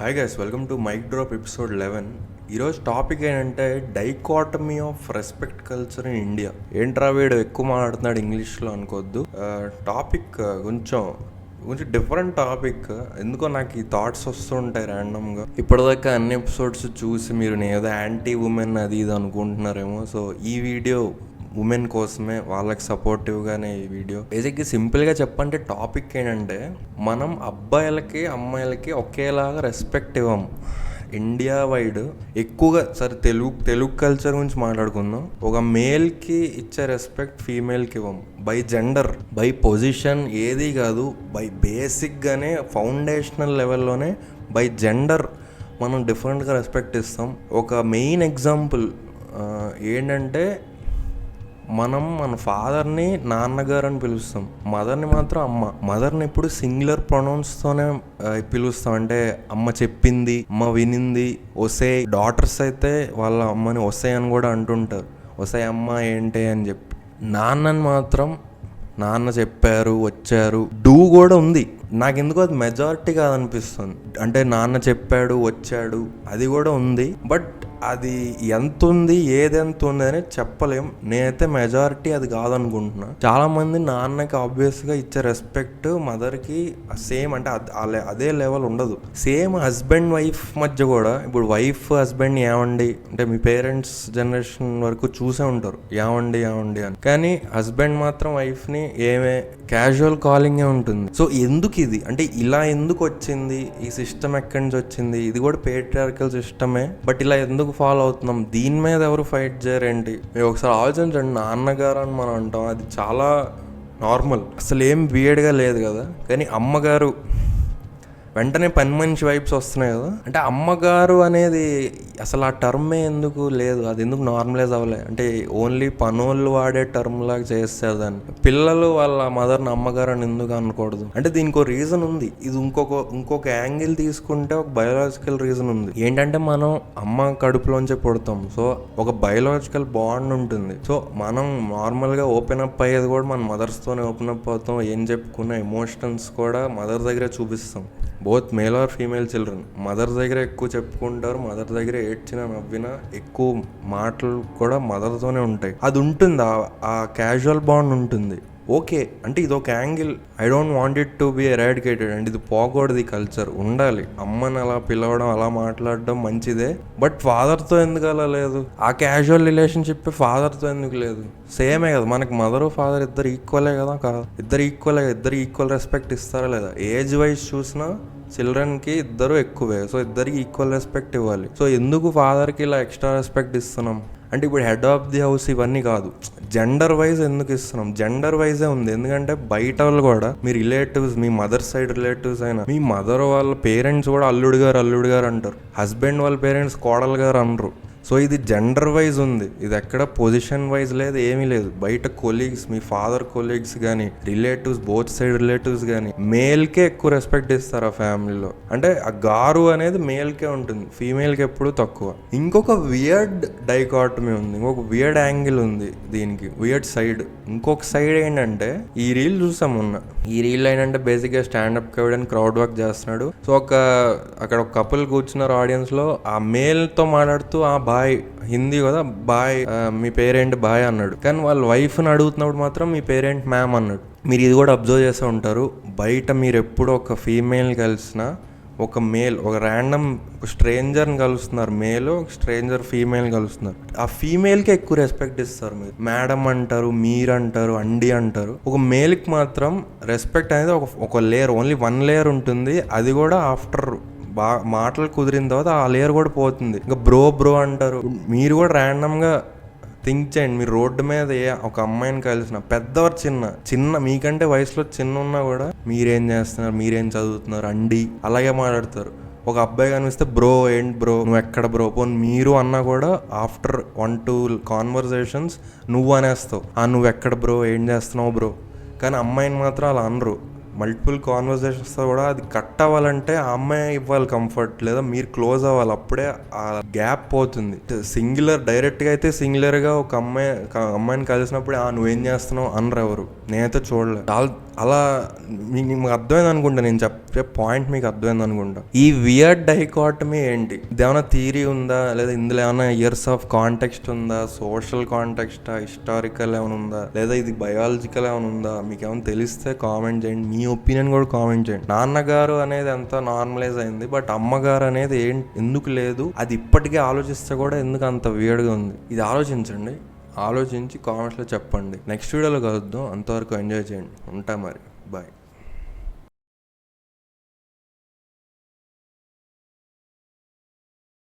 Hi guys, welcome to Mike Drop episode 11. ఈరోజు topic ఏంటంటే dichotomy of respect culture in India. ఏంట్రా వీడు ఎక్కువ మాట్లాడుతున్నాడు ఇంగ్లీష్లో అనుకోవద్దు. టాపిక్ కొంచెం డిఫరెంట్ టాపిక్. ఎందుకో నాకు ఈ థాట్స్ వస్తుంటాయి ర్యాండమ్గా. ఇప్పటిదాకా అన్ని ఎపిసోడ్స్ చూసి మీరు నేను ఏదో యాంటీ ఉమెన్ అది ఇది అనుకుంటున్నారేమో. సో ఈ వీడియో ఉమెన్ కోసమే, వాళ్ళకి సపోర్టివ్గానే ఈ వీడియో. బేసిక్గా సింపుల్గా చెప్పంటే టాపిక్ ఏంటంటే మనం అబ్బాయిలకి అమ్మాయిలకి ఒకేలాగా రెస్పెక్ట్ ఇవ్వం ఇండియా వైడ్. ఎక్కువగా సరే తెలుగు కల్చర్ గురించి మాట్లాడుకుందాం. ఒక మేల్కి ఇచ్చే రెస్పెక్ట్ ఫీమేల్కి ఇవ్వం. బై జెండర్, బై పొజిషన్ ఏది కాదు, బై బేసిక్గానే ఫౌండేషనల్ లెవెల్లోనే బై జెండర్ మనం డిఫరెంట్గా రెస్పెక్ట్ ఇస్తాం. ఒక మెయిన్ ఎగ్జాంపుల్ ఏంటంటే మనం మన ఫాదర్ని నాన్నగారు అని పిలుస్తాం, మదర్ని మాత్రం అమ్మ. మదర్ని ఎప్పుడు సింగులర్ ప్రొనౌన్స్తోనే పిలుస్తాం. అంటే అమ్మ చెప్పింది, అమ్మ వినింది, ఒసే. డాటర్స్ అయితే వాళ్ళ అమ్మని ఒసే అని కూడా అంటుంటారు, ఒసే అమ్మ ఏంటి అని చెప్పి. నాన్నని మాత్రం నాన్న చెప్పారు, వచ్చారు. డూ కూడా ఉంది. నాకు ఎందుకో అది మెజారిటీ కాదనిపిస్తుంది. అంటే నాన్న చెప్పాడు, వచ్చాడు, అది కూడా ఉంది. బట్ అది ఎంత ఉంది, ఏది ఎంత ఉంది అనేది చెప్పలేం. నేనైతే మెజారిటీ అది కాదనుకుంటున్నా. చాలా మంది నాన్నకి ఆబ్వియస్గా ఇచ్చే రెస్పెక్ట్ మదర్కి సేమ్, అంటే అదే లెవెల్ ఉండదు. సేమ్ హస్బెండ్ వైఫ్ మధ్య కూడా, ఇప్పుడు వైఫ్ హస్బెండ్ ఏమండి అంటే మీ పేరెంట్స్ జనరేషన్ వరకు చూసే ఉంటారు, ఏమండి ఏమండి అని. కానీ హస్బెండ్ మాత్రం వైఫ్ని ఏమే క్యాజువల్ కాలింగే ఉంటుంది. సో ఎందుకు ఇది అంటే ఇలా ఎందుకు వచ్చింది, ఈ సిస్టమ్ ఎక్కడి నుంచి వచ్చింది? ఇది కూడా పేట్రియార్కల్ సిస్టమే. బట్ ఇలా ఎందుకు ఫాలో అవుతున్నాం? దీని మీద ఎవరు ఫైట్ చేయరేంటి? మీరు ఒకసారి ఆలోచించండి. నాన్నగారు అని మనం అంటాం, అది చాలా నార్మల్, అసలు ఏం వియర్డ్గా లేదు కదా. కానీ అమ్మగారు వెంటనే పని మనిషి వైబ్స్ వస్తున్నాయి కదా. అంటే అమ్మగారు అనేది అసలు ఆ టర్మే ఎందుకు లేదు, అది ఎందుకు నార్మలైజ్ అవ్వలే? అంటే ఓన్లీ పనోళ్ళు వాడే టర్మ్ లాగా చేస్తారు దాన్ని. పిల్లలు వాళ్ళ మదర్ని అమ్మగారు అని ఎందుకు అనకూడదు? అంటే దీనికి ఒక రీజన్ ఉంది. ఇది ఇంకొక యాంగిల్ తీసుకుంటే ఒక బయోలాజికల్ రీజన్ ఉంది. ఏంటంటే మనం అమ్మ కడుపులోంచే పుడతాం. సో ఒక బయోలాజికల్ బాండ్ ఉంటుంది. సో మనం నార్మల్గా ఓపెన్ అప్ అయ్యేది కూడా మన మదర్స్తోనే ఓపెన్ అప్ అవుతాం. ఏం చెప్పుకున్న ఎమోషన్స్ కూడా మదర్ దగ్గరే చూపిస్తాం. Both male or female children mother దగ్గర ఎక్కువ చెప్పుకుంటారు. మదర్ దగ్గర ఏడ్చినా నవ్వినా ఎక్కువ మాటలు కూడా మదర్తోనే ఉంటాయి. అది ఉంటుంది, ఆ క్యాజువల్ బాండ్ ఉంటుంది. ఓకే, అంటే ఇది ఒక angle. I don't want it to be eradicated. అంటే ఇది పోకూడదు, ఈ కల్చర్ ఉండాలి. అమ్మని అలా పిలవడం, అలా మాట్లాడడం మంచిదే. బట్ ఫాదర్తో ఎందుకు అలా లేదు? ఆ క్యాజువల్ రిలేషన్షిప్ ఫాదర్తో ఎందుకు లేదు? సేమే కదా, మనకి మదర్ ఫాదర్ ఇద్దరు ఈక్వలే కదా. కాదు, ఇద్దరు ఈక్వల్ రెస్పెక్ట్ ఇస్తారా లేదా? ఏజ్ వైజ్ చూసినా చిల్డ్రన్కి ఇద్దరు ఎక్కువే. సో ఇద్దరికి ఈక్వల్ రెస్పెక్ట్ ఇవ్వాలి. సో ఎందుకు ఫాదర్కి ఇలా ఎక్స్ట్రా రెస్పెక్ట్ ఇస్తున్నాం? అంటే ఇప్పుడు హెడ్ ఆఫ్ ది హౌస్ ఇవన్నీ కాదు, జెండర్ వైజ్ ఎందుకు ఇస్తున్నాం? జెండర్ వైజే ఉంది. ఎందుకంటే బయట వాళ్ళు కూడా, మీ రిలేటివ్స్, మీ మదర్ సైడ్ రిలేటివ్స్ అయినా, మీ మదర్ వాళ్ళ పేరెంట్స్ కూడా అల్లుడు గారు అంటారు. హస్బెండ్ వాళ్ళ పేరెంట్స్ కోడలు గారు అనరు. సో ఇది జెండర్ వైజ్ ఉంది. ఇది ఎక్కడ పొజిషన్ వైజ్ లేదు, ఏమీ లేదు. బయట కొలీగ్స్, మీ ఫాదర్ కొలీగ్స్ కానీ, రిలేటివ్స్, బోత్ సైడ్ రిలేటివ్స్ కానీ మేల్కే ఎక్కువ రెస్పెక్ట్ ఇస్తారు ఆ ఫ్యామిలీలో. అంటే ఆ గారు అనేది మేల్కే ఉంటుంది, ఫీమేల్కి ఎప్పుడు తక్కువ. ఇంకొక వియర్డ్ డైకాటమీ ఉంది, ఇంకొక వియర్డ్ యాంగిల్ ఉంది దీనికి, వియర్డ్ సైడ్. ఇంకొక సైడ్ ఏంటంటే, ఈ రీల్ చూసాం మొన్న. ఈ రీల్ ఏంటంటే బేసిక్గా స్టాండప్ కమెడియన్ క్రౌడ్ వర్క్ చేస్తున్నాడు. సో అక్కడ ఒక కపుల్ కూర్చున్నారు ఆడియన్స్ లో. ఆ మేల్తో మాట్లాడుతూ, ఆ బాయ్, హిందీ కదా, బాయ్ మీ పేరేంటి బాయ్ అన్నాడు. కానీ వాళ్ళ వైఫ్ని అడుగుతున్నప్పుడు మాత్రం మీ పేరేంటి మ్యామ్ అన్నాడు. మీరు ఇది కూడా అబ్జర్వ్ చేస్తూ ఉంటారు. బయట మీరు ఎప్పుడు ఒక ఫీమేల్ కలిసినా, ఒక మేల్ ఒక ర్యాండమ్ స్ట్రేంజర్ని కలుస్తున్నారు, మేల్ ఒక స్ట్రేంజర్ ఫీమేల్ కలుస్తున్నారు, ఆ ఫీమేల్కి ఎక్కువ రెస్పెక్ట్ ఇస్తారు. మీరు మేడం అంటారు, మీరు అంటారు, అండి అంటారు. ఒక మేల్కి మాత్రం రెస్పెక్ట్ అనేది ఒక లేయర్, ఓన్లీ వన్ లేయర్ ఉంటుంది. అది కూడా ఆఫ్టర్ మాటలు కుదిరిన తర్వాత ఆ లేయర్ కూడా పోతుంది. ఇంకా బ్రో అంటారు. మీరు కూడా ర్యాండమ్గా థింక్ చేయండి. మీరు రోడ్డు మీద ఒక అమ్మాయిని కలిసిన, పెద్దవారు చిన్న మీకంటే వయసులో చిన్న ఉన్నా కూడా మీరేం చేస్తున్నారు, మీరేం చదువుతున్నారు, అండి అలాగే మాట్లాడతారు. ఒక అబ్బాయి కనిపిస్తే బ్రో, ఏంటి బ్రో, నువ్వు ఎక్కడ బ్రో, పోనీ మీరు అన్నా కూడా ఆఫ్టర్ 1-2 కాన్వర్సేషన్స్ నువ్వు అనేస్తావు, నువ్వు ఎక్కడ బ్రో, ఏం చేస్తున్నావు బ్రో. కానీ అమ్మాయిని మాత్రం అలా అనరు. మల్టిపుల్ కాన్వర్సేషన్స్తో కూడా అది కట్ అవ్వాలంటే ఆ అమ్మాయి ఇవ్వాలి కంఫర్ట్, లేదా మీరు క్లోజ్ అవ్వాలి. అప్పుడే ఆ గ్యాప్ పోతుంది. సింగులర్ డైరెక్ట్గా అయితే సింగులర్గా ఒక అమ్మాయిని కలిసినప్పుడు నువ్వేం చేస్తున్నావు అనరు ఎవరు. నేనైతే చూడలేదు. చాలా అలా మీకు అర్థమైంది అనుకుంటా, నేను చెప్పే పాయింట్ మీకు అర్థమైంది అనుకుంటా. ఈ వియర్డ్ డైకాటమీ ఏంటి? ఇదేమైనా థియరీ ఉందా, లేదా ఇందులో ఏమైనా ఇయర్స్ ఆఫ్ కాంటెక్స్ట్ ఉందా, సోషల్ కాంటెక్స్టా, హిస్టారికల్ ఏమైనా ఉందా, లేదా ఇది బయాలజికల్ ఏమైనా ఉందా? మీకు ఏమైనా తెలిస్తే కామెంట్ చేయండి, మీ ఒపీనియన్ కూడా కామెంట్ చేయండి. నాన్నగారు అనేది ఎంత నార్మలైజ్ అయింది, బట్ అమ్మగారు అనేది ఎందుకు లేదు, అది ఇప్పటికే ఆలోచిస్తే కూడా ఎందుకు అంత వియర్డ్గా ఉంది? ఇది ఆలోచించండి, ఆలోచించి కామెంట్స్లో చెప్పండి. నెక్స్ట్ వీడియోలో కలుద్దాం, అంతవరకు ఎంజాయ్ చేయండి. ఉంటా మరి, బాయ్.